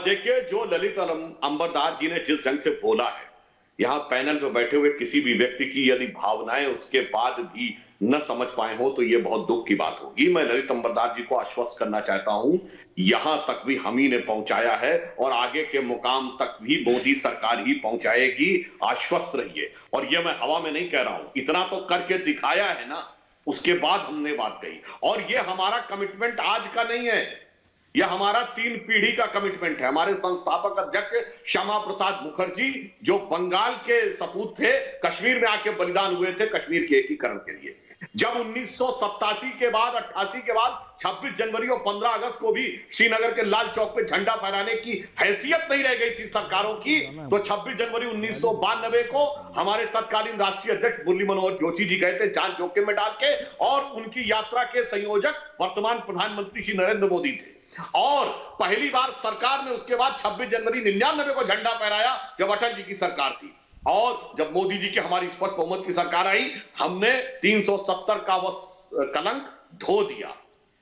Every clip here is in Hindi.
देखिए, जो ललित अंबरदास जी ने जिस ढंग से बोला है, यहाँ पैनल में बैठे हुए किसी भी व्यक्ति की यदि भावनाएं उसके बाद भी न समझ पाए हो तो ये बहुत दुख की बात होगी। मैं ललित अंबरदास जी को आश्वस्त करना चाहता हूं, यहां तक भी हम ही ने पहुंचाया है और आगे के मुकाम तक भी मोदी सरकार ही पहुंचाएगी। आश्वस्त रहिए। और ये मैं हवा में नहीं कह रहा हूं, इतना तो करके दिखाया है ना, उसके बाद हमने बात कही। और ये हमारा कमिटमेंट आज का नहीं है, यह हमारा 3 पीढ़ी का कमिटमेंट है। हमारे संस्थापक अध्यक्ष श्यामा प्रसाद मुखर्जी, जो बंगाल के सपूत थे, कश्मीर में आके बलिदान हुए थे कश्मीर के एकीकरण के लिए। जब 1987 के बाद 88 के बाद 26 जनवरी और 15 अगस्त को भी श्रीनगर के लाल चौक पे झंडा फहराने की हैसियत नहीं रह गई थी सरकारों की, तो 26 जनवरी 1992 को हमारे तत्कालीन राष्ट्रीय अध्यक्ष मुरली मनोहर जोशी जी गए थे जान जोखिम में डाल के, और उनकी यात्रा के संयोजक वर्तमान प्रधानमंत्री श्री नरेंद्र मोदी थे। और पहली बार सरकार ने उसके बाद 26 जनवरी 99 को झंडा फहराया जब अटल जी की सरकार थी। और जब मोदी जी की हमारी स्पष्ट बहुमत की सरकार आई, हमने 370 का वह कलंक धो दिया,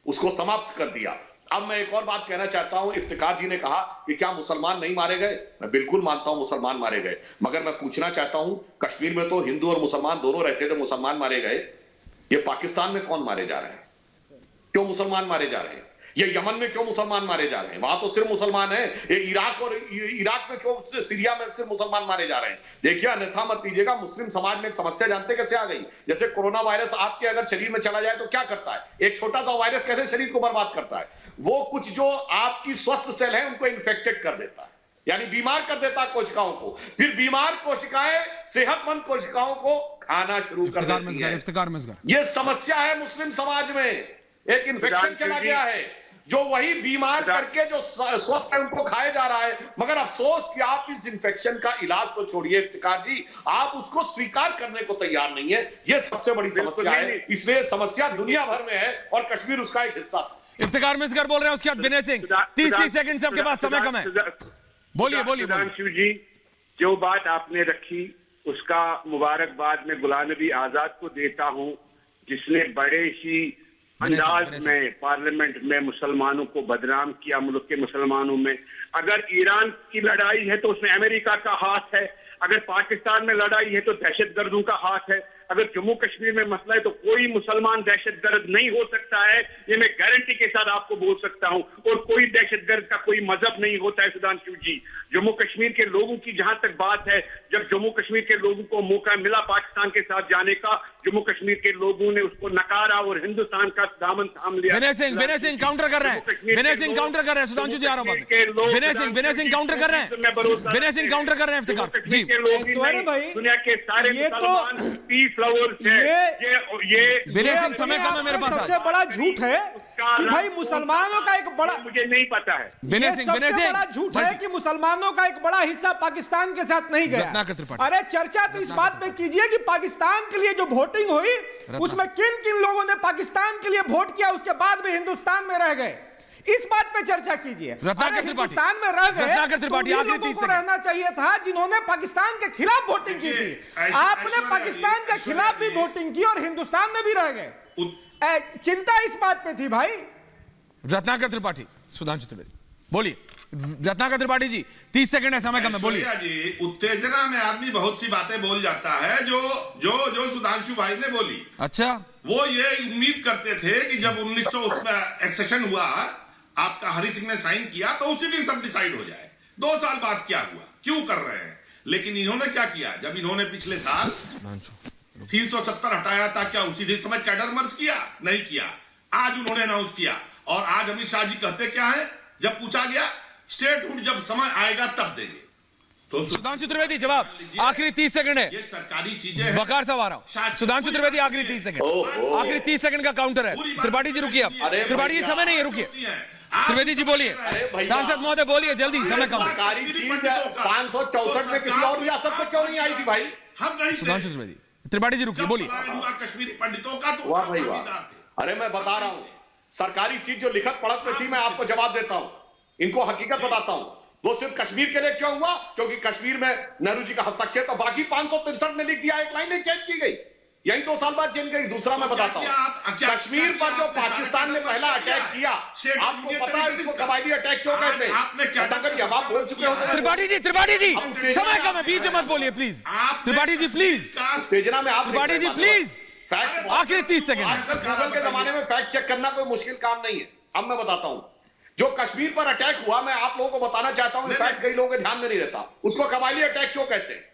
उसको समाप्त कर दिया। अब मैं एक और बात कहना चाहता हूं, इफ्तिकार जी ने कहा कि क्या मुसलमान नहीं मारे गए? मैं बिल्कुल मानता हूं मुसलमान मारे गए, मगर मैं पूछना चाहता हूं, कश्मीर में तो हिंदू और मुसलमान दोनों रहते थे, मुसलमान मारे गए। ये पाकिस्तान में कौन मारे जा रहे हैं? क्यों मुसलमान मारे जा रहे हैं? ये यमन में क्यों मुसलमान मारे जा रहे हैं? वहां तो सिर्फ मुसलमान है। ये इराक में क्यों, सीरिया में सिर्फ मुसलमान मारे जा रहे हैं? देखिए, अन्यथा मत लीजिएगा, मुस्लिम समाज में एक समस्या जानते कैसे आ गई? जैसे कोरोना वायरस आपके अगर शरीर में चला जाए तो क्या करता है? एक छोटा सा वायरस कैसे शरीर को बर्बाद करता है? वो कुछ जो आपकी स्वस्थ सेल है उनको इन्फेक्टेड कर देता है, यानी बीमार कर देता है कोशिकाओं को। फिर बीमार कोशिकाएं सेहतमंद कोशिकाओं को खाना शुरू कर देती है। ये समस्या है मुस्लिम समाज में, एक इन्फेक्शन चला गया है जो वही बीमार करके जो स्वस्थ है उनको खाया जा रहा है। मगर अफसोस कि आप इस इन्फेक्शन का इलाज तो छोड़िए इफ्तिकार जी, आप उसको स्वीकार करने को तैयार नहीं है। यह सबसे बड़ी समस्या है, इसलिए समस्या दुनिया भर में है और कश्मीर उसका एक हिस्सा था। इफ्तिकार मिस्कर बोल रहे हैं, उसके बाद विनय सिंह। 30 सेकंड से आपके पास समय कम है, बोलिए बोलिए। सुधांशु जी, जो बात आपने रखी उसका मुबारकबाद मैं गुलाम नबी आजाद को देता हूं, जिसने बड़े ही अंदाज में पार्लियामेंट में मुसलमानों को बदनाम किया, मुल्क के मुसलमानों में। अगर ईरान की लड़ाई है तो उसमें अमेरिका का हाथ है, अगर पाकिस्तान में लड़ाई है तो दहशतगर्दों का हाथ है, अगर जम्मू कश्मीर में मसला है तो कोई मुसलमान दहशतगर्द नहीं हो सकता है, ये मैं गारंटी के साथ आपको बोल सकता हूं। और कोई दहशतगर्द का कोई मजहब नहीं होता है सुधांशु जी। जम्मू कश्मीर के लोगों की जहां तक बात है, जब जम्मू कश्मीर के लोगों को मौका मिला पाकिस्तान के साथ जाने का, जम्मू कश्मीर के लोगों ने उसको नकारा और हिंदुस्तान का दामन थाम लिया। विनय सिंह काउंटर कर रहे हैं, विनय सिंह काउंटर कर रहे हैं, सुधांशु जी आ रहा हूं। विनय सिंह काउंटर कर रहे हैं, विनय सिंह काउंटर कर रहे हैं। इफ्तिकार जी, दुनिया के सारे मुसलमान पीस लवर्स हैं। ये विनय सिंह, समय कम है मेरे पास। सबसे बड़ा झूठ है कि भाई मुसलमानों का एक बड़ा, मुझे नहीं पता है, विनय सिंह बड़ा झूठ है कि मुसलमानों का एक बड़ा हिस्सा पाकिस्तान के साथ नहीं गया। अरे चर्चा तो इस बात पे कीजिए कि पाकिस्तान के लिए जो वोटिंग हुई उसमें किन किन लोगों ने पाकिस्तान के लिए वोट किया, उसके बाद भी हिंदुस्तान में रह गए, इस बात पे चर्चा कीजिए। हिंदुस्तान में रह गए तो लोगों को रहना चाहिए था जिन्होंने पाकिस्तान के खिलाफ वोटिंग की थी। आपने पाकिस्तान के खिलाफ भी वोटिंग की और हिंदुस्तान में भी रह गए। चिंता इस बात पे थी भाई। रत्नाकर त्रिपाठी, सुधांशु त्रिवेदी बोलिए। रत्नाकर त्रिपाठी जी, 30 सेकंड है, समय कम है, बोलिए। जी, उत्तेजना में आदमी बहुत सी बातें बोल जाता है, जो सुधांशु भाई ने बोली। अच्छा, वो ये उम्मीद करते थे कि जब 1900 उसमें एक्सेशन हुआ, आपका हरि सिंह ने साइन किया, तो उसी दिन सब डिसाइड हो जाए। 2 साल बाद क्या हुआ, क्यों कर रहे हैं? लेकिन इन्होंने क्या किया, जब इन्होंने पिछले साल 370 हटाया था, क्या उसी समय कैडर मर्ज किया? नहीं किया। आज उन्होंने अनाउंस किया, और आज अमित शाह जी कहते क्या है, जब पूछा गया स्टेटहुड जब समय आएगा तब देंगे। तो सुधांशु त्रिवेदी जवाब, आखिरी 30 सेकंड है। ये सरकारी चीजें हैं। वकार साहब आ रहा हूं। सुधांशु त्रिवेदी आखिरी 30 सेकंड, आखिरी 30 सेकंड का काउंटर है। त्रिपाठी जी रुकिए, अब त्रिपाठी जी समय नहीं है, रुकिए। त्रिवेदी जी बोलिए, सांसद महोदय बोलिए जल्दी, समय कम। सरकारी चीज 564 में किसी और रियासत में क्यों नहीं आई थी भाई? हम नहीं। सुधांशु त्रिवेदी, त्रिपाठी जी रुकिए, बोलिए। कश्मीरी पंडितों का तो वाह भाई वाह। अरे मैं बता रहा हूं, सरकारी चीज जो लिखत पढ़त में थी, मैं आपको जवाब देता हूं, इनको हकीकत बताता हूं। वो सिर्फ कश्मीर के लिए क्यों हुआ? क्योंकि कश्मीर में नेहरू जी का हस्तक्षेप, तो बाकी 563 में लिख दिया, एक लाइन नहीं चेंज की गई। यही 2 साल बाद जेल गई। दूसरा मैं बताता हूं, कश्मीर पर जो पाकिस्तान ने पहला अटैक किया, आपको पता है इसको कबायली अटैक क्यों कहते हैं? जब आप बोल चुके हो त्रिपाठी जी समय कम है, बीच में मत बोलिए प्लीज। त्रिपाठी जी प्लीज, उत्तेजना में आप त्रिपाठी जी प्लीज, आखिरी 30 सेकंड। गूगल के जमाने में फैक्ट चेक करना कोई मुश्किल काम नहीं है। अब मैं बताता हूं, जो कश्मीर पर अटैक हुआ, मैं आप लोगों को बताना चाहता हूं, फैक्ट कई लोगों के ध्यान में नहीं रहता। उसको कबायली अटैक क्यों कहते हैं?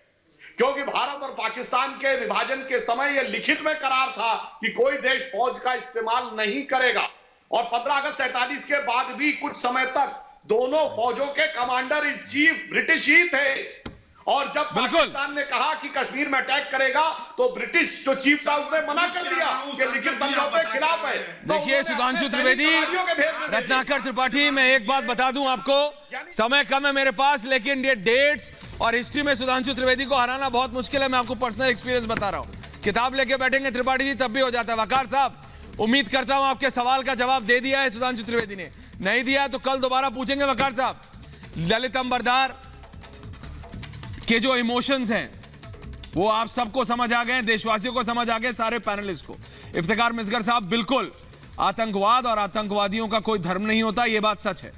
क्योंकि भारत और पाकिस्तान के विभाजन के समय यह लिखित में करार था कि कोई देश फौज का इस्तेमाल नहीं करेगा, और 15 अगस्त 47 के बाद भी कुछ समय तक दोनों फौजों के कमांडर इन चीफ ब्रिटिश ही थे। और जब पाकिस्तान ने कहा कि कश्मीर में अटैक करेगा, तो ब्रिटिश जो चीफ था उसने मना कर दिया कि लिखित समझौते के खिलाफ है। देखिए सुधांशु त्रिवेदी, रत्नाकर त्रिपाठी, मैं एक बात बता दूं आपको, समय कम है मेरे पास, लेकिन ये डेट्स और हिस्ट्री में सुधांशु त्रिवेदी को हराना बहुत मुश्किल है। मैं आपको पर्सनल एक्सपीरियंस बता रहा हूं। किताब लेके बैठेंगे त्रिपाठी जी तब भी हो जाता है। वकार साहब, उम्मीद करता हूं आपके सवाल का जवाब दे दिया है सुधांशु त्रिवेदी ने। नहीं दिया तो कल दोबारा पूछेंगे। वकार साहब, ललित अंबरदार के जो इमोशंस हैं वो आप सबको समझ आ गए, देशवासियों को समझ आ गए, सारे पैनलिस्ट को। इफ्तिखार मिसगर साहब, बिल्कुल आतंकवाद और आतंकवादियों का कोई धर्म नहीं होता, यह बात सच है,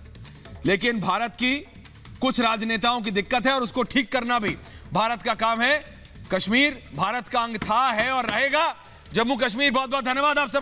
लेकिन भारत की कुछ राजनेताओं की दिक्कत है और उसको ठीक करना भी भारत का काम है। कश्मीर भारत का अंग था, है और रहेगा। जम्मू कश्मीर, बहुत बहुत धन्यवाद आप सब।